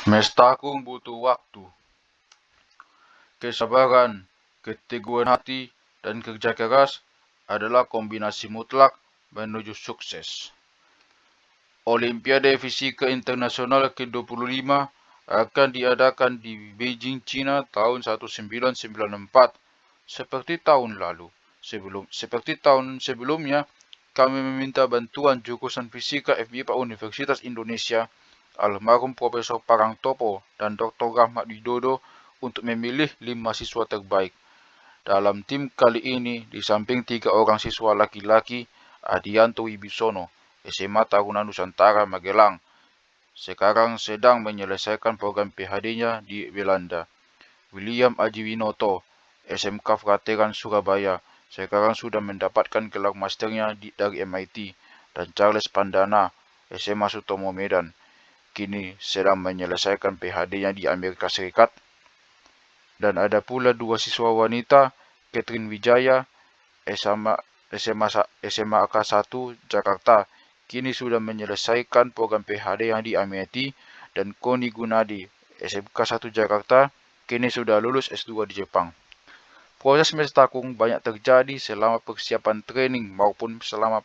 Mestakung butuh waktu, kesabaran, keteguhan hati, dan kerja keras adalah kombinasi mutlak menuju sukses. Olimpiade Fisika Internasional ke-25 akan diadakan di Beijing, China tahun 1994. Seperti tahun lalu, seperti tahun sebelumnya, kami meminta bantuan jurusan Fisika FBIPA Universitas Indonesia, almarhum Profesor Parangtopo dan Dr. Rahmat Widodo untuk memilih 5 siswa terbaik. Dalam tim kali ini, di samping 3 orang siswa laki-laki, Adianto Wibisono, SMA Taruna Nusantara Magelang, sekarang sedang menyelesaikan program PhD-nya di Belanda. William Aji Winoto, SMK Frateran Surabaya, sekarang sudah mendapatkan gelar masternya dari MIT, dan Charles Pandana, SMA Sutomo Medan, kini sedang menyelesaikan PhD-nya di Amerika Serikat. Dan ada pula 2 siswa wanita, Catherine Wijaya, SMA AK1 Jakarta, kini sudah menyelesaikan program PhD yang di MIT, dan Koni Gunadi, SMK 1 Jakarta, kini sudah lulus S2 di Jepang. Proses mestakung banyak terjadi selama persiapan training maupun selama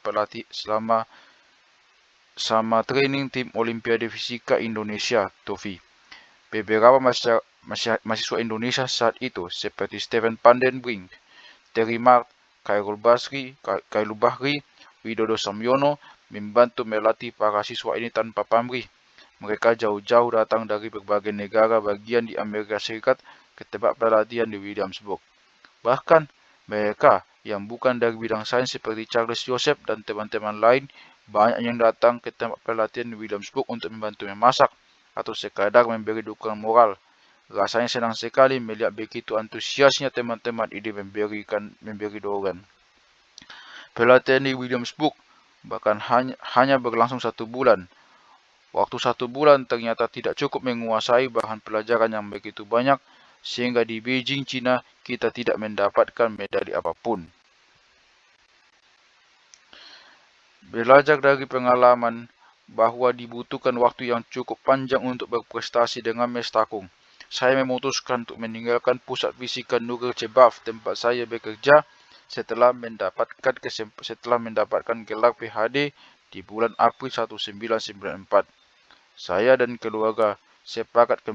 training tim Olimpiade Fisika Indonesia (TOFI). Beberapa mahasiswa Indonesia saat itu seperti Stephen Pandenbrink, Terry Mart, Khairul Bahri, Widodo Samyono membantu melatih para siswa ini tanpa pamrih. Mereka jauh-jauh datang dari berbagai negara bagian di Amerika Serikat ke tempat pelatihan di Williamsburg. Bahkan mereka yang bukan dari bidang sains seperti Charles Joseph dan teman-teman lain banyak yang datang ke tempat pelatihan di Williamsburg untuk membantu memasak atau sekadar memberi dukungan moral. Rasanya senang sekali melihat begitu antusiasnya teman-teman ini memberi dorongan. Pelatihan di Williamsburg bahkan hanya berlangsung 1 bulan. Waktu 1 bulan ternyata tidak cukup menguasai bahan pelajaran yang begitu banyak, sehingga di Beijing, China, kita tidak mendapatkan medali apapun. Belajar dari pengalaman bahwa dibutuhkan waktu yang cukup panjang untuk berprestasi dengan mestakung, saya memutuskan untuk meninggalkan pusat fisika Nurul Cebaf tempat saya bekerja setelah mendapatkan gelar PhD di bulan April 1994. Saya dan keluarga sepakat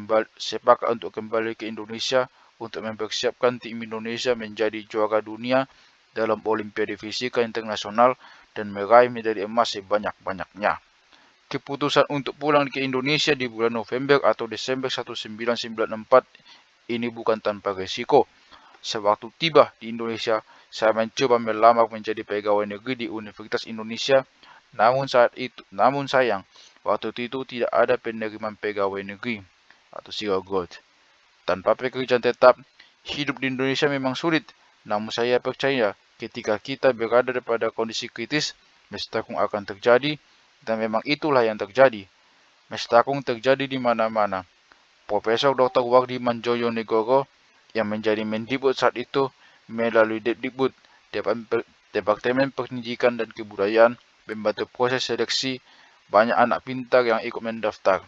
untuk kembali ke Indonesia untuk mempersiapkan tim Indonesia menjadi juara dunia dalam Olimpiade Fisika Internasional dan meraih medali emas sebanyak-banyaknya. Keputusan untuk pulang ke Indonesia di bulan November atau Desember 1994 ini bukan tanpa risiko. Sewaktu tiba di Indonesia, saya mencoba melamar menjadi pegawai negeri di Universitas Indonesia. Namun sayang, waktu itu tidak ada penerimaan pegawai negeri atau zero growth. Tanpa pekerjaan tetap, hidup di Indonesia memang sulit. Namun saya percaya ketika kita berada pada kondisi kritis, mestakung akan terjadi, dan memang itulah yang terjadi. Mestakung terjadi di mana-mana. Profesor Dr. Wardi Manjoyo Negoro yang menjadi Mendikbud saat itu melalui Depdikbud, Departemen Pendidikan dan Kebudayaan, membantu proses seleksi banyak anak pintar yang ikut mendaftar.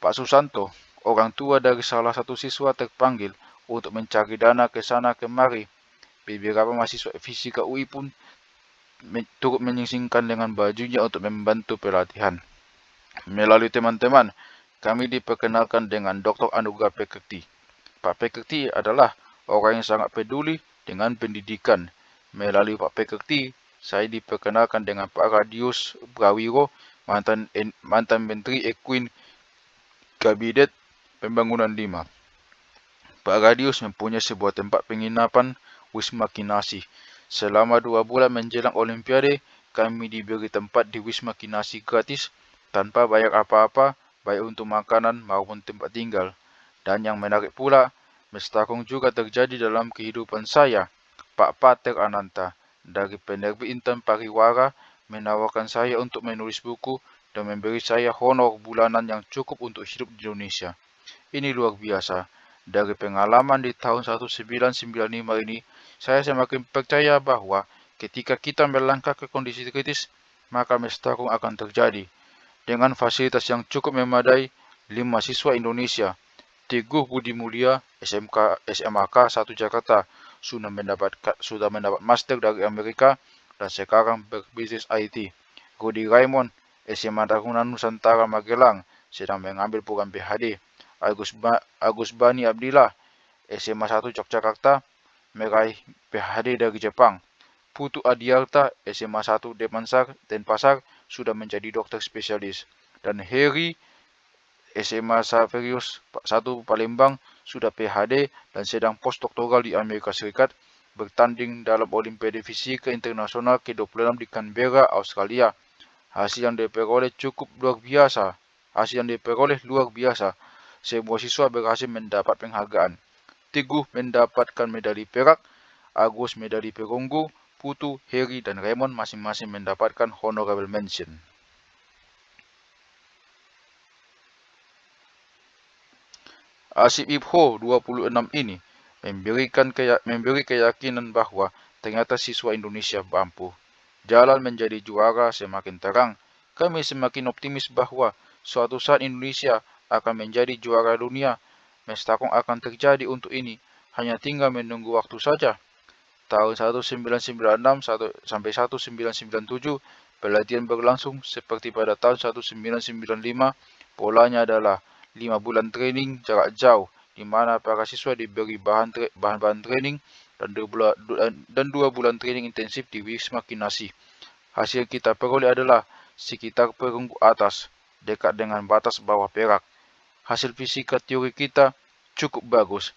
Pak Susanto, orang tua dari salah satu siswa, terpanggil untuk mencari dana ke sana kemari. Beberapa mahasiswa fisika UI pun turut menyingsingkan dengan bajunya untuk membantu pelatihan. Melalui teman-teman, kami diperkenalkan dengan Dr. Anugrah Pekerti. Pak Pekerti adalah orang yang sangat peduli dengan pendidikan. Melalui Pak Pekerti, saya diperkenalkan dengan Pak Radius Prawiro, mantan Menteri Equine Kabinet Pembangunan 5. Pak Radius mempunyai sebuah tempat penginapan, Wisma Kinasih. Selama 2 bulan menjelang Olimpiade, kami diberi tempat di Wisma Kinasih gratis, tanpa bayar apa-apa, baik untuk makanan maupun tempat tinggal. Dan yang menarik pula, mestakung juga terjadi dalam kehidupan saya. Pak Pater Ananta dari penerbit Intan Pariwara menawarkan saya untuk menulis buku dan memberi saya honor bulanan yang cukup untuk hidup di Indonesia. Ini luar biasa. Dari pengalaman di tahun 1995 ini, saya semakin percaya bahwa ketika kita melangkah ke kondisi kritis, maka mestakung akan terjadi. Dengan fasilitas yang cukup memadai, 5 siswa Indonesia, Teguh Budi Mulia, SMAK 1 Jakarta, sudah mendapat master dari Amerika dan sekarang berbisnis IT. Rudi Raymond, SMA Taruna Nusantara Magelang, sedang mengambil program PhD. Agus Bani Abdillah, SMA 1 Yogyakarta, meraih PhD dari Jepang. Putu Adiarta, SMA 1 Denpasar, sudah menjadi dokter spesialis. Dan Heri, SMA Saverius 1 Palembang, sudah PhD dan sedang postdoktoral di Amerika Serikat, bertanding dalam Olimpiade Fisika Internasional ke-26 di Canberra, Australia. Hasil yang diperoleh luar biasa. Semua siswa berhasil mendapat penghargaan. Teguh mendapatkan medali perak, Agus medali perunggu, Putu, Heri, dan Raymond masing-masing mendapatkan honorable mention. Asif Ibho 26 ini memberi keyakinan bahwa ternyata siswa Indonesia mampu. Jalan menjadi juara semakin terang. Kami semakin optimis bahwa suatu saat Indonesia akan menjadi juara dunia. Mestakong akan terjadi untuk ini. Hanya tinggal menunggu waktu saja. Tahun 1996 sampai 1997, pelatihan berlangsung seperti pada tahun 1995. Polanya adalah 5 bulan training jarak jauh, di mana para siswa diberi bahan-bahan training dan 2 bulan training intensif di Wisma Kinasih. Hasil kita peroleh adalah sekitar perunggu atas, dekat dengan batas bawah perak. Hasil fisika teori kita cukup bagus.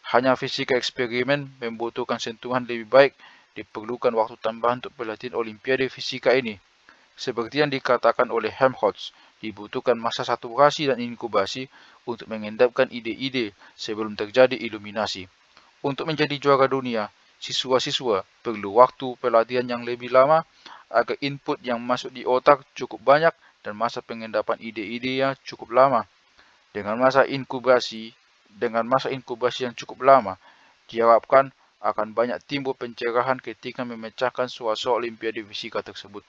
Hanya fisika eksperimen membutuhkan sentuhan lebih baik, diperlukan waktu tambahan untuk pelatihan Olimpiade Fisika ini. Seperti yang dikatakan oleh Helmholtz, dibutuhkan masa saturasi dan inkubasi untuk mengendapkan ide-ide sebelum terjadi iluminasi. Untuk menjadi juara dunia, siswa-siswa perlu waktu pelatihan yang lebih lama agar input yang masuk di otak cukup banyak dan masa pengendapan ide-idenya cukup lama. Dengan masa inkubasi yang cukup lama, diharapkan akan banyak timbul pencerahan ketika memecahkan soal-soal Olimpiade Fisika tersebut.